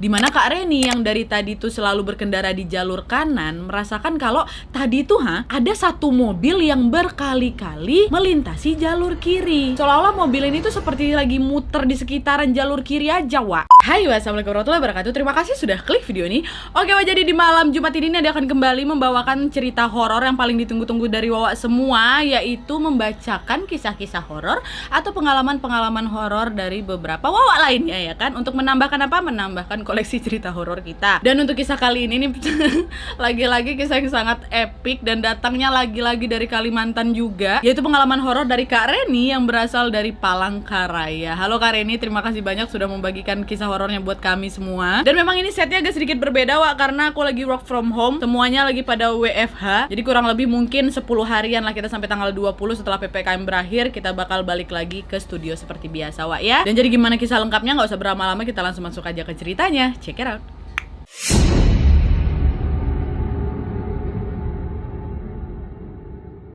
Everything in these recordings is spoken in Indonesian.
Dimana Kak Reni yang dari tadi tuh selalu berkendara di jalur kanan merasakan kalau tadi tuh ada satu mobil yang berkali-kali melintasi jalur kiri. Seolah-olah mobil ini tuh seperti lagi muter di sekitaran jalur kiri aja, Wak. Hai, wassalamualaikum warahmatullahi wabarakatuh. Terima kasih sudah klik video ini. Oke, Wak, jadi di malam Jumat ini Nadia akan kembali membawakan cerita horor yang paling ditunggu-tunggu dari Wak semua, yaitu membacakan kisah-kisah horor atau pengalaman-pengalaman horor dari beberapa Wak lainnya, ya kan, untuk menambahkan apa? Menambahkan koleksi cerita horor kita. Dan untuk kisah kali ini nih lagi-lagi kisah yang sangat epic dan datangnya lagi-lagi dari Kalimantan juga, yaitu pengalaman horor dari Kak Reni yang berasal dari Palangkaraya. Halo Kak Reni, terima kasih banyak sudah membagikan kisah horornya buat kami semua. Dan memang ini setnya agak sedikit berbeda, Wak, karena aku lagi work from home, semuanya lagi pada WFH. Jadi kurang lebih mungkin 10 harian lah kita sampai tanggal 20 setelah PPKM berakhir, kita bakal balik lagi ke studio seperti biasa, Wak, ya. Dan jadi gimana kisah lengkapnya, nggak usah berlama-lama, kita langsung masuk aja ke ceritanya. Check it out.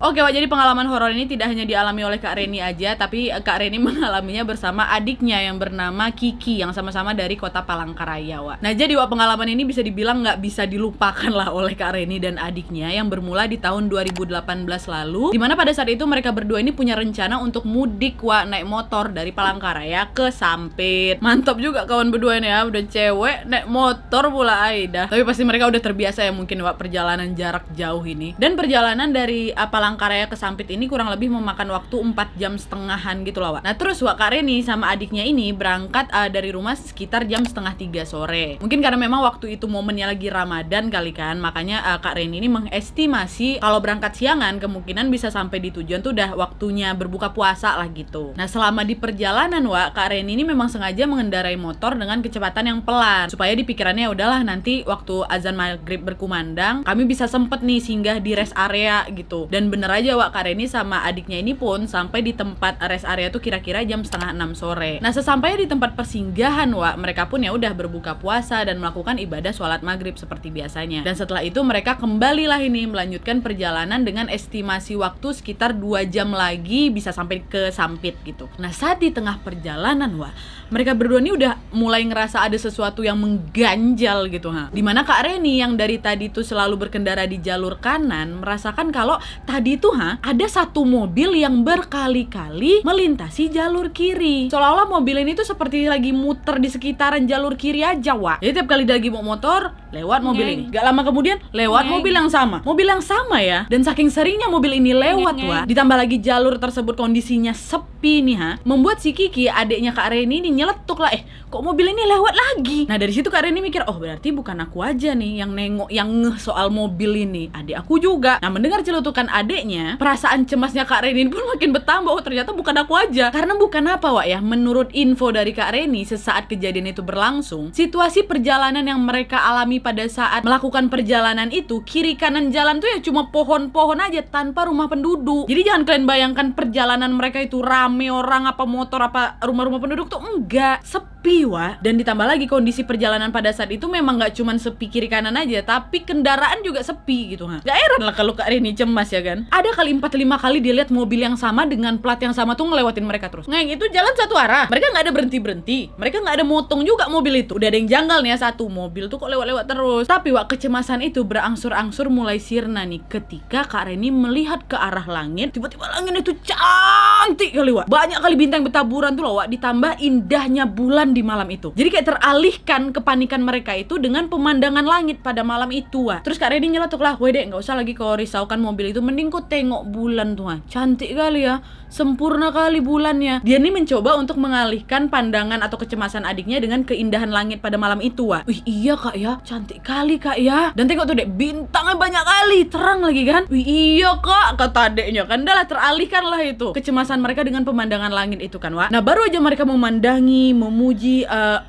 Oke, Wak, jadi pengalaman horor ini tidak hanya dialami oleh Kak Reni aja, tapi Kak Reni mengalaminya bersama adiknya yang bernama Kiki, yang sama-sama dari kota Palangkaraya, Wak. Nah, jadi Wak, pengalaman ini bisa dibilang nggak bisa dilupakan lah oleh Kak Reni dan adiknya, yang bermula di tahun 2018 lalu, dimana pada saat itu mereka berdua ini punya rencana untuk mudik, Wak, naik motor dari Palangkaraya ke Sampit. Mantap juga kawan berdua ini ya, udah cewek naik motor pula Aida. Tapi pasti mereka udah terbiasa ya mungkin, Wak, perjalanan jarak jauh ini. Dan perjalanan dari Palangkaraya ke Sampit ini kurang lebih memakan waktu 4 jam setengahan gitu loh, Wak. Nah terus Wak, Kak Reni sama adiknya ini berangkat dari rumah sekitar jam setengah 3 sore. Mungkin karena memang waktu itu momennya lagi Ramadan kali kan, makanya Kak Reni ini mengestimasi kalau berangkat siangan kemungkinan bisa sampai di tujuan tuh udah waktunya berbuka puasa lah gitu. Nah selama di perjalanan, Wak, Kak Reni ini memang sengaja mengendarai motor dengan kecepatan yang pelan, supaya di pikirannya udahlah nanti waktu azan maghrib berkumandang kami bisa sempet nih singgah di rest area gitu. Dan bener aja, Wak, Kak Reni sama adiknya ini pun sampai di tempat rest area tuh kira-kira jam setengah 6 sore. Nah sesampainya di tempat persinggahan, Wak, mereka pun ya udah berbuka puasa dan melakukan ibadah sholat maghrib seperti biasanya. Dan setelah itu mereka kembalilah ini melanjutkan perjalanan dengan estimasi waktu sekitar 2 jam lagi bisa sampai ke Sampit gitu. Nah saat di tengah perjalanan, Wak, mereka berdua ini udah mulai ngerasa ada sesuatu yang mengganjal gitu, dimana Kak Reni yang dari tadi tuh selalu berkendara di jalur kanan merasakan kalau tadi tuh ada satu mobil yang berkali-kali melintasi jalur kiri. Seolah-olah mobil ini tuh seperti lagi muter di sekitaran jalur kiri aja, Wak. Jadi tiap kali lagi mau motor, lewat mobil ini. Gak lama kemudian, lewat mobil yang sama. Mobil yang sama ya. Dan saking seringnya mobil ini lewat, Wak, ditambah lagi jalur tersebut kondisinya sepi nih, membuat si Kiki, adiknya Kak Reni ini nyeletuk lah, kok mobil ini lewat lagi? Nah dari situ Kak Reni mikir, oh berarti bukan aku aja nih yang nengok, yang ngeh soal mobil ini, adik aku juga. Nah mendengar celutukan adiknya, perasaan cemasnya Kak Reni pun makin bertambah. Oh ternyata bukan aku aja. Karena bukan apa, Wak, ya, menurut info dari Kak Reni, sesaat kejadian itu berlangsung, situasi perjalanan yang mereka alami pada saat melakukan perjalanan itu, kiri kanan jalan tuh ya cuma pohon-pohon aja tanpa rumah penduduk. Jadi jangan kalian bayangkan perjalanan mereka itu rame orang, apa motor, apa rumah-rumah penduduk tuh enggak, sepi, Wak. Dan ditambah lagi kondisi perjalanan pada saat itu memang gak cuman sepi kiri kanan aja, tapi kendaraan juga sepi gitu. Gak heran lah kalau Kak Reni cemas, ya kan. Ada kali 4-5 kali dia lihat mobil yang sama dengan plat yang sama tuh ngelewatin mereka terus. Nah itu jalan satu arah, mereka gak ada berhenti-berhenti, mereka gak ada motong juga mobil itu. Udah ada yang janggal nih ya, satu mobil tuh kok lewat-lewat terus. Tapi, Wak, kecemasan itu berangsur-angsur mulai sirna nih ketika Kak Reni melihat ke arah langit. Tiba-tiba langit itu cantik kali, Wak. Banyak kali bintang bertaburan tuh loh, Wak. Ditambah indahnya bulan di malam itu. Jadi kayak teralihkan kepanikan mereka itu dengan pemandangan langit pada malam itu, Wak. Terus Kak Reni nyeletuk lah, "Weh, Dek, nggak usah lagi kau risaukan mobil itu, mending kau tengok bulan tuh, cantik kali ya, sempurna kali bulannya." Dia nih mencoba untuk mengalihkan pandangan atau kecemasan adiknya dengan keindahan langit pada malam itu, Wak. Wih, iya Kak ya, cantik kali Kak ya. Dan tengok tuh, Dek, bintangnya banyak kali, terang lagi kan. Wih, iya Kak, kata adeknya kan. Dah lah, teralihkan lah itu kecemasan mereka dengan pemandangan langit itu kan, Wak. Nah baru aja mereka memandangi, memuji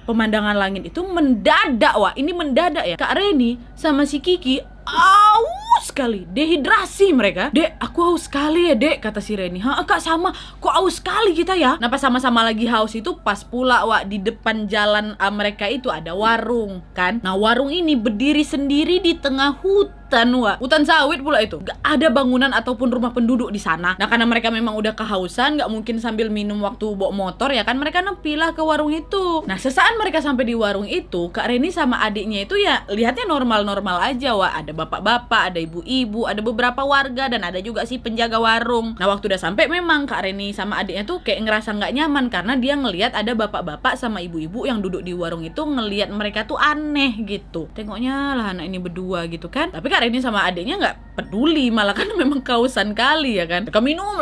pemandangan langit itu, mendadak, Wak, ini mendadak ya, Kak Reni sama si Kiki aus sekali, dehidrasi mereka. "Dek, aku haus sekali ya, Dek," kata si Reni. "Ha, Kak, sama, kok haus sekali kita ya." Nah pas sama-sama lagi haus itu, pas pula, Wak, di depan jalan mereka itu ada warung kan. Nah warung ini berdiri sendiri di tengah hutan hutan, Wak. Hutan sawit pula itu. Gak ada bangunan ataupun rumah penduduk di sana. Nah, karena mereka memang udah kehausan, gak mungkin sambil minum waktu bawa motor ya kan, mereka nempilah ke warung itu. Nah, sesaat mereka sampai di warung itu, Kak Reni sama adiknya itu ya lihatnya normal-normal aja, Wak. Ada bapak-bapak, ada ibu-ibu, ada beberapa warga, dan ada juga sih penjaga warung. Nah, waktu udah sampai memang Kak Reni sama adiknya tuh kayak ngerasa nggak nyaman karena dia ngelihat ada bapak-bapak sama ibu-ibu yang duduk di warung itu ngelihat mereka tuh aneh gitu. Tengoknya lah anak ini berdua gitu kan. Tapi Kak Reni sama adiknya nggak peduli, malah kan memang kausan kali ya kan. Mereka minum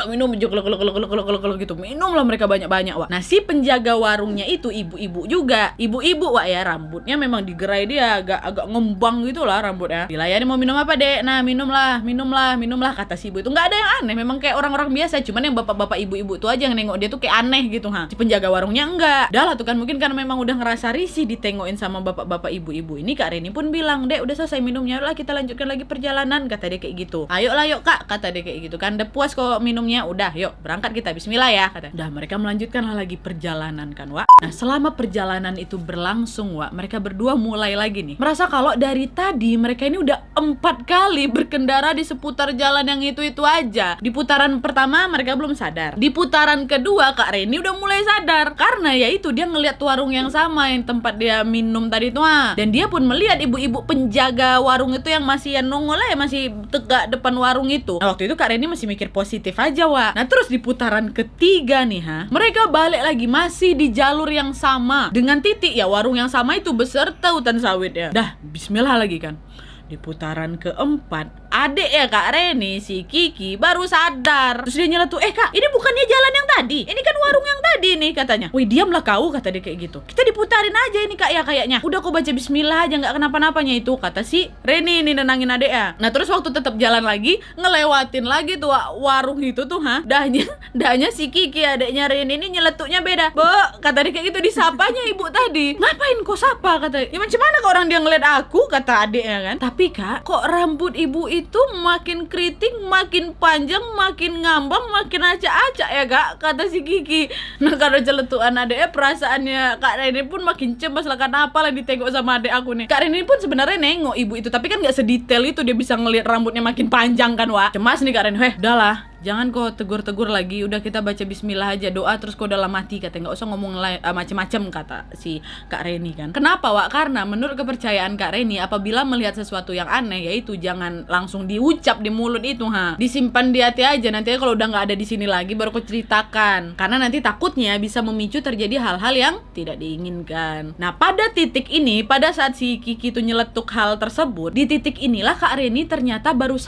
gitu. Minum lah mereka banyak-banyak, Wak. Nah, si penjaga warungnya itu ibu-ibu juga. Ibu-ibu, Wak, ya, rambutnya memang digerai dia agak ngembang gitu lah rambutnya. Dilayani, mau minum apa, Dek? Nah, minumlah, kata si ibu itu. Nggak ada yang aneh, memang kayak orang-orang biasa, cuman yang bapak-bapak ibu-ibu itu aja yang nengok dia tuh kayak aneh gitu, ha. Si penjaga warungnya enggak. Dah lah tuh kan, mungkin karena memang udah ngerasa risih ditengokin sama bapak-bapak ibu-ibu ini, Kak Reni pun bilang, "Dek, udah selesai minumnya, lah kita lanjutkan lagi perjalanan," kata dia kayak gitu. "Ayolah yuk, Kak," kata dia kayak gitu kan. "Udah puas kok minumnya, udah yuk berangkat kita, bismillah ya," kata. Udah, mereka melanjutkanlah lagi perjalanan kan, Wak. Nah, selama perjalanan itu berlangsung, Wak, mereka berdua mulai lagi nih merasa kalau dari tadi mereka ini udah 4 kali berkendara di seputar jalan yang itu aja. Di putaran pertama mereka belum sadar. Di putaran kedua Kak Reni udah mulai sadar karena ya itu dia ngelihat warung yang sama yang tempat dia minum tadi tuh. Dan dia pun melihat ibu-ibu penjaga warung itu yang masih nongol ya, masih tegak depan warung itu. Nah, waktu itu Kak Reni masih mikir positif aja, Wak. Nah, terus di putaran ketiga nih, mereka balik lagi masih di jalur yang sama dengan titik ya warung yang sama itu beserta hutan sawit ya. Dah, bismillah lagi kan. Di putaran keempat, adik ya Kak Reni, si Kiki baru sadar. Terus dia nyeletuk, "Kak, ini bukannya jalan yang tadi? Ini kan warung yang tadi nih," katanya. "Wih, diamlah kau," kata dia kayak gitu. "Kita diputarin aja ini, Kak, ya kayaknya. Udah kau baca bismillah aja, nggak kenapa-napanya itu," kata si Reni ini nenangin adik ya. Nah, terus waktu tetap jalan lagi, ngelewatin lagi tuh warung itu tuh, dahnya si Kiki adiknya Reni ini nyeletuknya beda. "Bo," kata dia kayak gitu, disapanya ibu tadi. "Ngapain kau sapa?" kata. "Ya macam mana kok orang dia ngeliat aku," kata adiknya kan. Tapi Kak, kok rambut ibu itu makin keriting, makin panjang, makin ngambang, makin acak-acak ya Kak, kata si Kiki. Nah, karena celetukan adiknya, perasaannya Kak Reni pun makin cemas lah, karena apalah ditengok sama adik aku nih. Kak Reni pun sebenarnya nengok ibu itu, tapi kan gak sedetail itu dia bisa ngelihat rambutnya makin panjang kan, Wak. Cemas nih Kak Reni. Udahlah, jangan kok tegur-tegur lagi, udah kita baca bismillah aja, doa terus kok dalam hati, kata. Nggak usah ngomong macem-macem, kata si Kak Reni kan. Kenapa, Wak? Karena menurut kepercayaan Kak Reni, apabila melihat sesuatu yang aneh, yaitu jangan langsung diucap di mulut itu, disimpan di hati aja. Nanti kalau udah nggak ada di sini lagi baru kau ceritakan, karena nanti takutnya bisa memicu terjadi hal-hal yang tidak diinginkan. Nah, pada titik ini, pada saat si Kiki itu nyeletuk hal tersebut, di titik inilah Kak Reni ternyata baru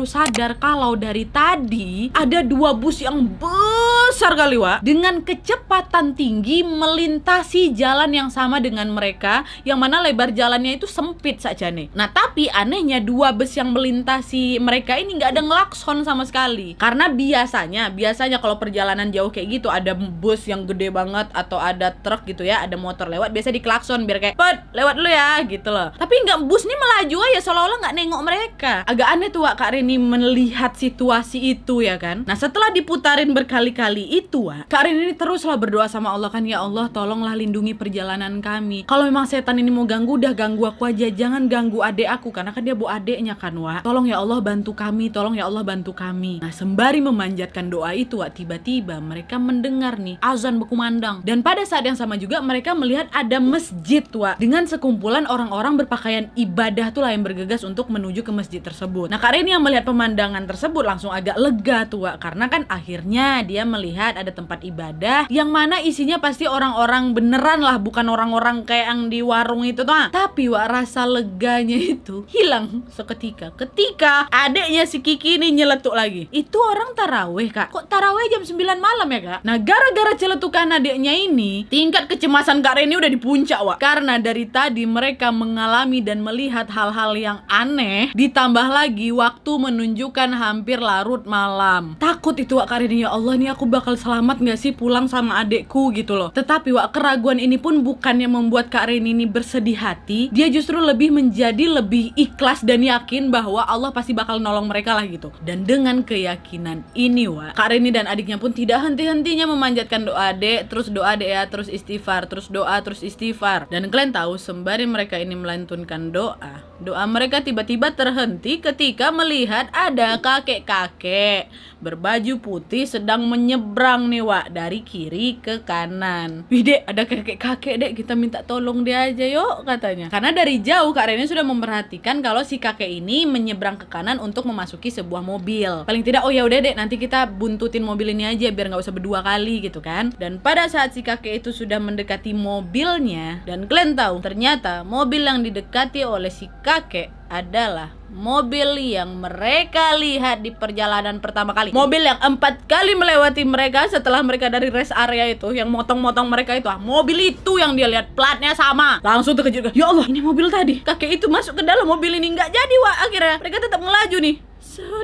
sadar kalau dari tadi ada 2 bus yang besar kali, Wak, dengan kecepatan tinggi melintasi jalan yang sama dengan mereka, yang mana lebar jalannya itu sempit saja nih. Nah, tapi anehnya 2 bus yang melintasi mereka ini nggak ada ngelakson sama sekali. Karena biasanya kalau perjalanan jauh kayak gitu ada bus yang gede banget atau ada truk gitu ya, ada motor lewat, biasa diklakson biar kayak, "Pot, lewat dulu ya," gitu loh. Tapi nggak, bus nih melaju aja seolah-olah nggak nengok mereka. Agak aneh tuh, Wak, Kak Reni melihat situasi itu ya kan. Nah, setelah diputarin berkali-kali itu, Wak, Kak Reni ini teruslah berdoa sama Allah kan, "Ya Allah, tolonglah lindungi perjalanan kami. Kalau memang setan ini mau ganggu, udah ganggu aku aja, jangan ganggu adik aku," karena kan dia bawa adiknya kan, Wak. "Tolong ya Allah bantu kami, tolong ya Allah bantu kami." Nah, sembari memanjatkan doa itu, Wak, tiba-tiba mereka mendengar nih azan berkumandang. Dan pada saat yang sama juga mereka melihat ada masjid, Wak, dengan sekumpulan orang-orang berpakaian ibadah tuh lah yang bergegas untuk menuju ke masjid tersebut. Nah, Kak Reni yang melihat pemandangan tersebut langsung agak lega tuh, Wak, karena kan akhirnya dia melihat ada tempat ibadah yang mana isinya pasti orang-orang beneran lah, bukan orang-orang kayak yang di warung itu tuh. Tapi, Wak, rasa leganya itu hilang seketika ketika adiknya si Kiki ini nyeletuk lagi. "Itu orang taraweh, Kak. Kok taraweh jam 9 malam ya, Kak?" Nah, gara-gara celetukan adiknya ini, tingkat kecemasan Kak Reni udah di puncak, Wak, karena dari tadi mereka mengalami dan melihat hal-hal yang aneh, ditambah lagi waktu menunjukkan hampir larut malam. Takut itu Wak Kak Reni, ya Allah nih aku bakal selamat gak sih pulang sama adekku gitu loh. Tetapi Wak, keraguan ini pun bukannya membuat Kak Reni ini bersedih hati, dia justru lebih menjadi lebih ikhlas dan yakin bahwa Allah pasti bakal nolong mereka lah gitu. Dan dengan keyakinan ini Wak, Kak Reni dan adiknya pun tidak henti-hentinya memanjatkan doa adek, terus doa adek ya, terus istighfar, terus doa, terus istighfar. Dan kalian tahu sembari mereka ini melantunkan doa mereka tiba-tiba terhenti ketika melihat ada kakek-kakek berbaju putih sedang menyeberang nih Wak, dari kiri ke kanan. Wih dek, ada kakek-kakek dek, kita minta tolong dia aja yuk katanya. Karena dari jauh Kak Reni sudah memperhatikan kalau si kakek ini menyeberang ke kanan untuk memasuki sebuah mobil. Paling tidak, oh ya udah dek, nanti kita buntutin mobil ini aja biar nggak usah berdua kali gitu kan. Dan pada saat si kakek itu sudah mendekati mobilnya, dan kalian tahu ternyata mobil yang didekati oleh si kakek adalah mobil yang mereka lihat di perjalanan pertama kali. Mobil yang 4 kali melewati mereka setelah mereka dari rest area itu, yang motong-motong mereka itu. Mobil itu yang dia lihat platnya sama. Langsung terkejut, ya Allah, ini mobil tadi. Kakek itu masuk ke dalam mobil ini, nggak jadi Wak. Akhirnya mereka tetap melaju nih.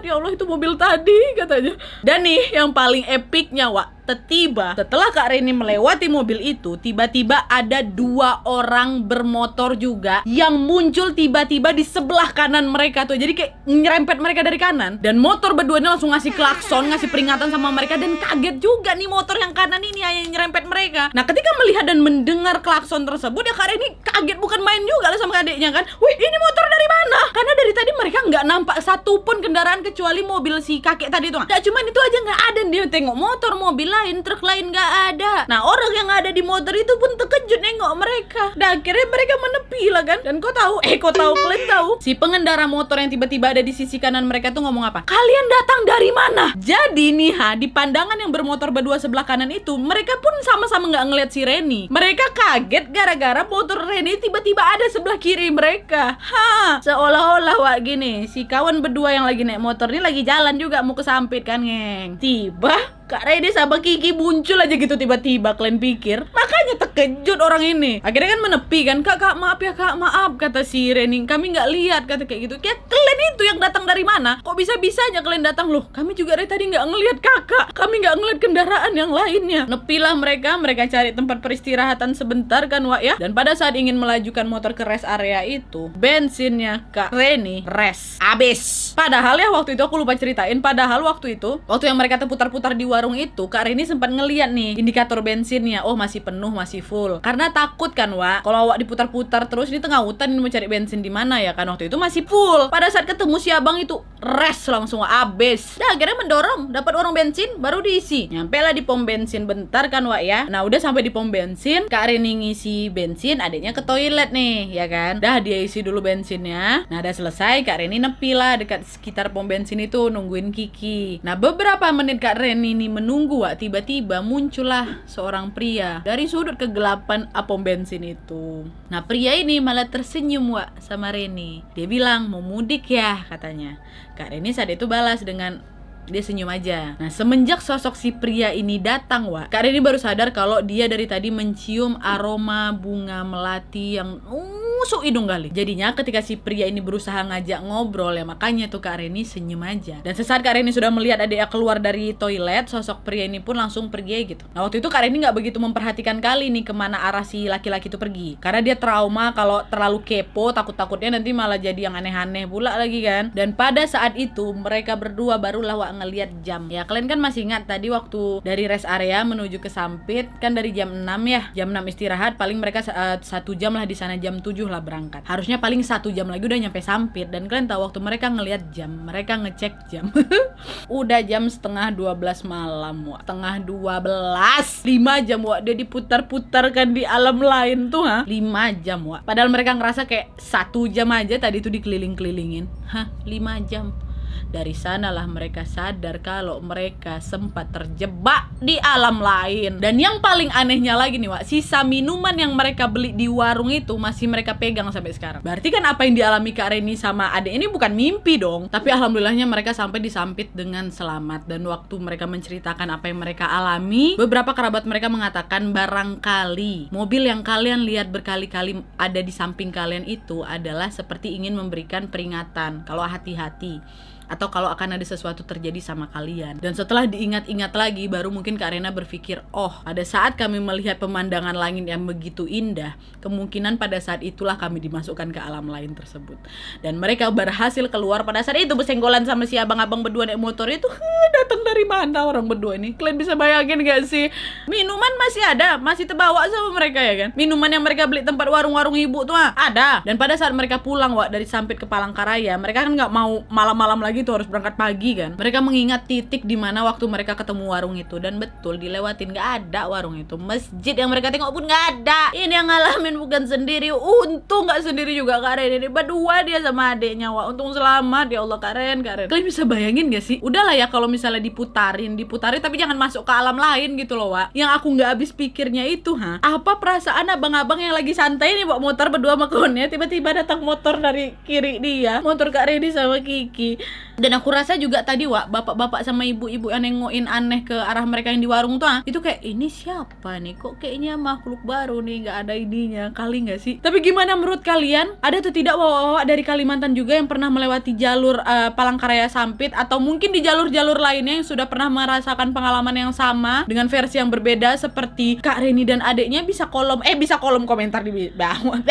Ya Allah, itu mobil tadi katanya. Dan nih yang paling epicnya Wak, setelah Kak Reni melewati mobil itu, tiba-tiba ada 2 orang bermotor juga yang muncul tiba-tiba di sebelah kanan mereka tuh. Jadi kayak nyerempet mereka dari kanan, dan motor berdua ini langsung ngasih klakson, ngasih peringatan sama mereka. Dan kaget juga nih motor yang kanan ini yang nyerempet mereka. Nah ketika melihat dan mendengar klakson tersebut, ya Kak Reni kaget bukan main juga lah sama adiknya kan. Wih, ini motor dari mana? Karena dari tadi mereka nggak nampak satupun kendaraan kecuali mobil si kakek tadi tuh. Gak cuman itu aja, nggak ada. Dia tengok motor, mobil lain, truk lain nggak ada. Nah orang yang ada di motor itu pun terkejut nengok mereka. Dan akhirnya mereka menepi lah kan. Dan kalian tahu si pengendara motor yang tiba-tiba ada di sisi kanan mereka tuh ngomong apa? Kalian datang dari mana? Jadi nih di pandangan yang bermotor berdua sebelah kanan itu, mereka pun sama-sama nggak ngeliat si Reni. Mereka kaget gara-gara motor Reni tiba-tiba ada sebelah kiri mereka. Seolah-olah Wak gini, si kawan berdua yang lagi naik motor ini lagi jalan juga mau kesampit kan ngeng. Tiba Kak Reni sama Kiki muncul aja gitu tiba-tiba, kalian pikir. Makanya terkejut orang ini. Akhirnya kan menepi kan, Kak maaf ya Kak, maaf kata si Reni, kami nggak lihat kata kayak gitu. Kayak kalian itu yang datang dari mana? Kok bisa-bisanya kalian datang? Loh kami juga dari tadi nggak ngelihat kakak, kami nggak ngelihat kendaraan yang lainnya. Nepilah mereka cari tempat peristirahatan sebentar kan Wak ya. Dan pada saat ingin melajukan motor ke rest area itu, bensinnya Kak Reni habis. Padahal ya waktu itu aku lupa ceritain, waktu yang mereka terputar-putar di warung itu, Kak Reni sempat ngeliat nih indikator bensinnya, oh masih penuh, masih full. Karena takut kan Wak, kalau Wak diputar-putar terus di tengah hutan ini mau cari bensin di mana ya kan, waktu itu masih full. Pada saat ketemu si abang itu rest langsung habis. Nah akhirnya mendorong, dapat warung bensin baru diisi. Nyampe lah di pom bensin bentar kan Wak ya. Nah udah sampai di pom bensin, Kak Reni ngisi bensin, adiknya ke toilet nih ya kan. Dah dia isi dulu bensinnya. Nah udah selesai, Kak Reni nepi lah dekat sekitar pom bensin itu nungguin Kiki. Nah beberapa menit Kak Reni ini menunggu Wak, tiba-tiba muncullah seorang pria dari sudut kegelapan pom bensin itu. Nah pria ini malah tersenyum Wak sama Reni. Dia bilang mau mudik ya katanya. Kak Reni saat itu balas dengan dia senyum aja. Nah semenjak sosok si pria ini datang Wak, Kak Reni baru sadar kalau dia dari tadi mencium aroma bunga melati yang nusuk hidung kali. Jadinya ketika si pria ini berusaha ngajak ngobrol ya, makanya tuh Kak Reni senyum aja. Dan sesaat Kak Reni sudah melihat adiknya keluar dari toilet, sosok pria ini pun langsung pergi gitu. Nah waktu itu Kak Reni gak begitu memperhatikan kali nih kemana arah si laki-laki itu pergi, karena dia trauma kalau terlalu kepo, takut-takutnya nanti malah jadi yang aneh-aneh pula lagi kan. Dan pada saat itu mereka berdua barulah Wak ngelihat jam. Ya kalian kan masih ingat tadi waktu dari rest area menuju ke Sampit kan dari jam 6 ya. Jam 6 istirahat, paling mereka 1 jam lah di sana, jam 7 lah berangkat. Harusnya paling 1 jam lagi udah nyampe Sampit. Dan kalian tahu waktu mereka ngelihat jam, mereka ngecek jam udah jam setengah 12 malam Wak. Setengah 12, 5 jam Wak dia diputar-putarkan di alam lain tuh 5 jam Wak. Padahal mereka ngerasa kayak 1 jam aja tadi tuh dikeliling-kelilingin. 5 jam. Dari sanalah mereka sadar kalau mereka sempat terjebak di alam lain. Dan yang paling anehnya lagi nih Wak, sisa minuman yang mereka beli di warung itu masih mereka pegang sampai sekarang. Berarti kan apa yang dialami Kak Reni sama adek ini bukan mimpi dong. Tapi alhamdulillahnya mereka sampai di Sampit dengan selamat. Dan waktu mereka menceritakan apa yang mereka alami, beberapa kerabat mereka mengatakan barangkali mobil yang kalian lihat berkali-kali ada di samping kalian itu adalah seperti ingin memberikan peringatan kalau hati-hati. atau kalau akan ada sesuatu terjadi sama kalian. Dan setelah diingat-ingat lagi, baru mungkin Kak Rena berpikir, oh, pada saat kami melihat pemandangan langit yang begitu indah, kemungkinan pada saat itulah kami dimasukkan ke alam lain tersebut. Dan mereka berhasil keluar pada saat itu, bersenggolan sama si abang-abang berdua naik motor itu. Datang dari mana orang berdua ini? Kalian bisa bayangin gak sih? Minuman masih ada, masih terbawa sama mereka ya kan? Minuman yang mereka beli tempat warung-warung ibu tuh ada. Dan pada saat mereka pulang dari Sampit ke Palangkaraya, mereka kan nggak mau malam-malam lagi tuh, harus berangkat pagi kan. Mereka mengingat titik di mana waktu mereka ketemu warung itu, dan betul dilewatin, nggak ada warung itu. Masjid yang mereka tengok pun nggak ada. Ini yang ngalamin bukan sendiri. Untung nggak sendiri juga Kak Ren ini, berdua dia sama adeknya. Wah, untung selamat ya Allah Kak Ren. Kalian bisa bayangin gak sih? Udahlah ya kalau misalnya diputarin tapi jangan masuk ke alam lain gitu loh, Wak. Yang aku nggak habis pikirnya itu, apa perasaan abang-abang yang lagi santai nih bawa motor berdua sama kawannya, tiba-tiba datang motor dari kiri dia, motor Kak Reni sama Kiki. Dan aku rasa juga tadi, Wak, bapak-bapak sama ibu-ibu yang nengokin aneh ke arah mereka yang di warung tuh, itu kayak, ini siapa nih? Kok kayaknya makhluk baru nih, nggak ada ininya, kali nggak sih? Tapi gimana menurut kalian? Ada atau tidak bawa-bawa dari Kalimantan juga yang pernah melewati jalur Palangkaraya Sampit, atau mungkin di jalur-jalur lainnya yang sudah pernah merasakan pengalaman yang sama dengan versi yang berbeda seperti Kak Reni dan adeknya? Bisa kolom komentar di bawah.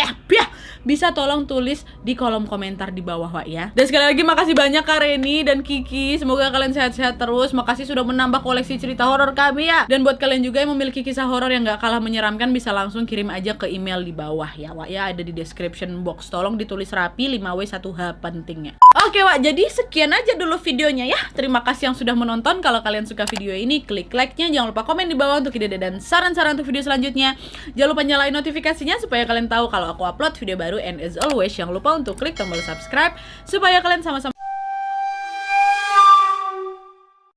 Bisa tolong tulis di kolom komentar di bawah, Wak ya. Dan sekali lagi makasih banyak Kak Reni dan Kiki. Semoga kalian sehat-sehat terus. Makasih sudah menambah koleksi cerita horor kami ya. Dan buat kalian juga yang memiliki kisah horor yang gak kalah menyeramkan, bisa langsung kirim aja ke email di bawah ya, Wak ya. Ada di description box. Tolong ditulis rapi 5W1H pentingnya. Oke, Wak, jadi sekian aja dulu videonya ya. Terima kasih yang sudah menonton. Kalau kalian suka video ini, klik like-nya. Jangan lupa komen di bawah untuk ide dan saran-saran untuk video selanjutnya. Jangan lupa nyalain notifikasinya supaya kalian tahu kalau aku upload video baru. And as always, jangan lupa untuk klik tombol subscribe supaya kalian sama-sama